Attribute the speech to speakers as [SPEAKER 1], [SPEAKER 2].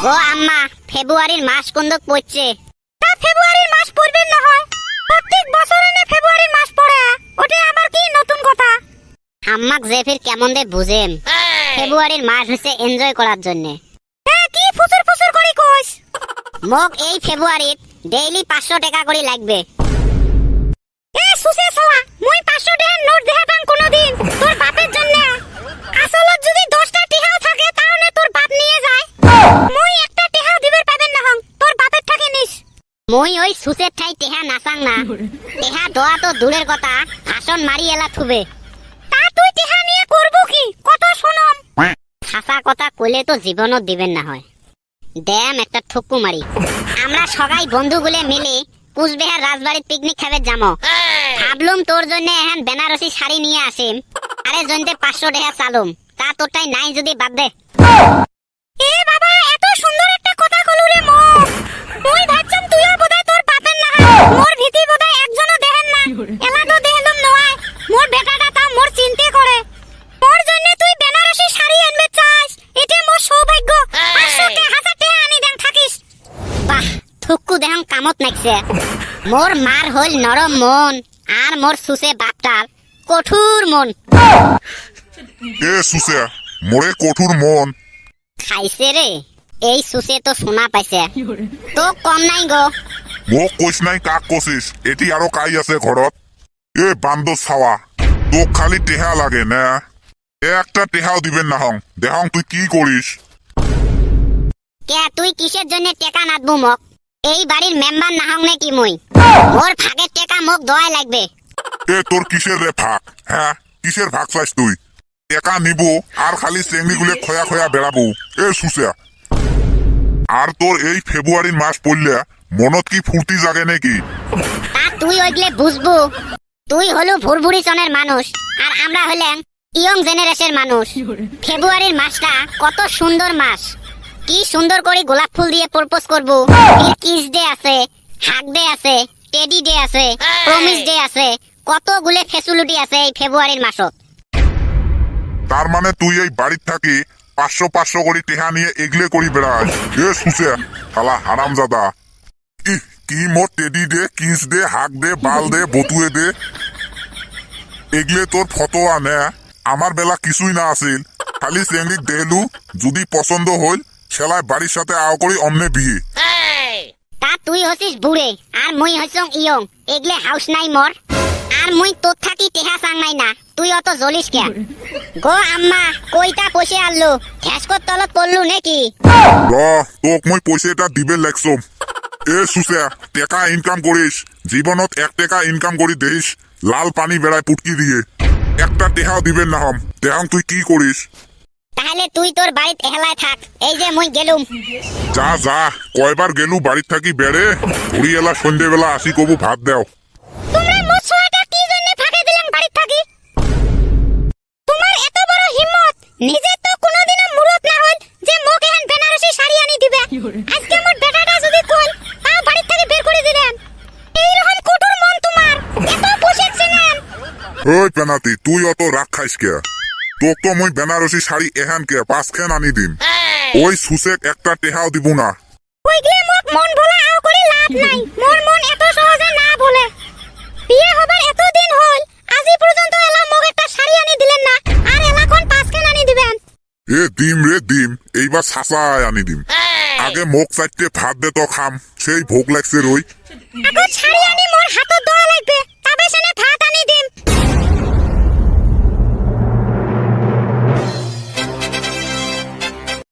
[SPEAKER 1] ও আম্মা, ফেব্রুয়ারির মাস কোনদিক পড়ছে? তা ফেব্রুয়ারির মাস পড়বে না হয়? প্রত্যেক বছর এনে ফেব্রুয়ারির মাস পড়ে, ওটা আবার কি নতুন কথা? আম্মাক যে ফির কেমন দে বুঝেন, ফেব্রুয়ারির মাস হচ্ছে এনজয় করার জন্য। কি ফুসুর ফুসুর করি কইস? মোক এই ফেব্রুয়ারিত ডেইলি 500 টাকা করে লাগবে। এ সুসে সওয়া, মুই 500 টাকার নোট দেখাতাম কোনদিন তোর বাপের জন্য। আসলত যদি 10টা টাকাও থাকে তাহলে তোর বাপ নিয়ে যায়। মুই একটা টাকাও দিবের পাবেন না হং, তোর বাপের টাকা নিস। মুই ওই সুসের ঠাই টাকা নাসাং না। টাকা দেওয়া তো দূরের কথা, ভাষণ মারি এলা থুবে। তা তুই টাকা নিয়ে করব কি? কত শুনম। হাসা কথা কইলে তো জীবনও দিবেন না হয়। ড্যাম একটা ঠুকু মারি। আমরা সবাই বন্ধুগুলো মিলে কুচবিহার রাজবাড়ির পিকনিক খাবে যাবো। ভাবলুম তোর জন্য এখন বেনারসি শাড়ি নিয়ে আসিম, আরে জনতে 500 টাকা চালুম। তা তোরটাই নাই যদি বাদ দে। এ বাবা, এত সুন্দর একটা কথা কলু রে মো। তুই ভাবছম তুইও বোধহয় তোর বাপের না হয়। মোর ভীতি বোধহয় একজনও দেখেন না। এলা তো দেখলুম নয়। মোর বেটাটা তাও মোর চিন্তা করে। তোর জন্য তুই বেনারসি শাড়ি আনবে চাস, এটা মোর সৌভাগ্য। 500 টাকা 1000 টাকা আনি দেন থাকিস। বাহ, থুকু দেহং কামত নাইছে। মোর মার হল নরম মন, আর মোর সুসে বাপটার কঠোর মন।
[SPEAKER 2] এ সুসে, মোরে কঠোর মন
[SPEAKER 1] খাইছে রে। এই সুসে তো শোনা পাইছে, তো কম নাই গো।
[SPEAKER 2] মোক কইস নাই, কাক কছিস? এটি আরো কাই আছে ঘরত। এ বান্দর ছাওয়া, তোক খালি টেহা লাগে না, একটা টেহাও দিবেন না হং। দেহং তুই কি করিস?
[SPEAKER 1] কে তুই কিসের জন্য টাকা নাদবু মোক? এই বাড়ির মেম্বার না হং নাকি মুই? মোর ভাগের টাকা মোক দোয়াই লাগবে।
[SPEAKER 2] এ তোর কিসের রে ভাগ? হ্যাঁ, কিসের ভাগ চাইস তুই? টাকা নিব আর খালি চেংড়ি গুলে খয়া খয়া বেড়াবো। এ সুসে, আর তোর এই ফেব্রুয়ারির মাস পড়লে মনত কি ফুর্তি জাগে নাকি?
[SPEAKER 1] তা তুই ওইগুলো বুঝবু? তুই হলো ভুরভুরি সনের মানুষ, আর আমরা হলেন ইয়ং জেনারেশনের মানুষ। ফেব্রুয়ারির মাসটা কত সুন্দর মাস। কি সুন্দর করে গোলাপ ফুল দিয়ে প্রপোজ করব। কিস ডে আছে, হাগ ডে আছে, টেডি ডে আছে, প্রমিস ডে আছে, কতগুলো ফ্যাসিলিটি আছে এই ফেব্রুয়ারির মাসত।
[SPEAKER 2] তার মানে তুই এই বাড়ির থাকি 500 করে টেহা নিয়ে এগলে করি বেড়াস। এ সুসে, শালা হারামজাদা। কি মোর টেডি দে, কিস দে, হাক দে, বাল দে, বতুয়ে দে, এগলে তোর ফটোয়া নে। আমার বেলা কিছুই না আছিল, খালি চেংড়িক দেহলু, যদি পছন্দ হইল সেলাই বাড়ির সাথে আও করি অমনে বিয়ে।
[SPEAKER 1] তা তুই হচ্ছিস বুড়ে আর মুই হইছং ইয়ং, এগলে হাউস নাই মোর। আর মুই তোর থাকি টেহা চাং নাই না, তুই অত জ্বলিস কেন? গো আম্মা, কইটা পয়সা আনলো, ঠেসকর তলত পড়লু নাকি?
[SPEAKER 2] র, তোক মই পয়সাটা দিবে লাগছম। এ সুসে, টেকা ইনকাম করিস, জীবনত 1 টাকা ইনকাম করি দেইস, লাল পানি বেড়ায় পুটকি দিয়ে। একটা টেহাও দিবেন না হম। দেহং তুই কি করিস?
[SPEAKER 1] তাহলে তুই তোর বাড়িতে এহলায় থাক, এই যে মুই গেলুম।
[SPEAKER 2] যা যা, কয়বার গেলু বাড়ির থাকি বেড়ে, ঘুরি এলা সন্ধ্যেবেলা আসি কবু ভাত দেও।
[SPEAKER 1] তোমরা মোর ছোয়াটা কি জন্য ফাঁকে দিলাম বাড়ির থাকি? তোমার এত বড় হিম্মত, নিজে তো কোনোদিনও মুরত না হল যে মোক এখন বেনারসি শাড়ি আনি দিবে। আজকে মোর বেটাটা যদি কল, তাও বাড়ির থেকে বের করে দিলেন। এই রকম কঠোর মন তোমার, এত পোষেছে না।
[SPEAKER 2] ওই পেনাতি, তুই অত রাগ খাইস কে? তোক তো মই বেনারসি শাড়ি এহান কে 5 খান আনি দিম। ওই সুসেক একটা টেহাও দিব না।
[SPEAKER 1] ওইগুলো মোক মন ভোলা আও করে লাভ নাই, মোর মন এত সহজে না ভোলে। বিয়ে হবার এত দিন হল, আজি পর্যন্ত এলা মোক একটা শাড়ি আনি দিলেন না, আর এলা কোন 5 খান আনি দিবেন?
[SPEAKER 2] এ দিম রে দিম, এইবার ছাঁচাই আনি দিম। আগে মোক চাইতে ভাত দে তো খাম, সেই ভোগ লাগছে রই।
[SPEAKER 1] আকৌ শাড়ি আনি মোর হাতত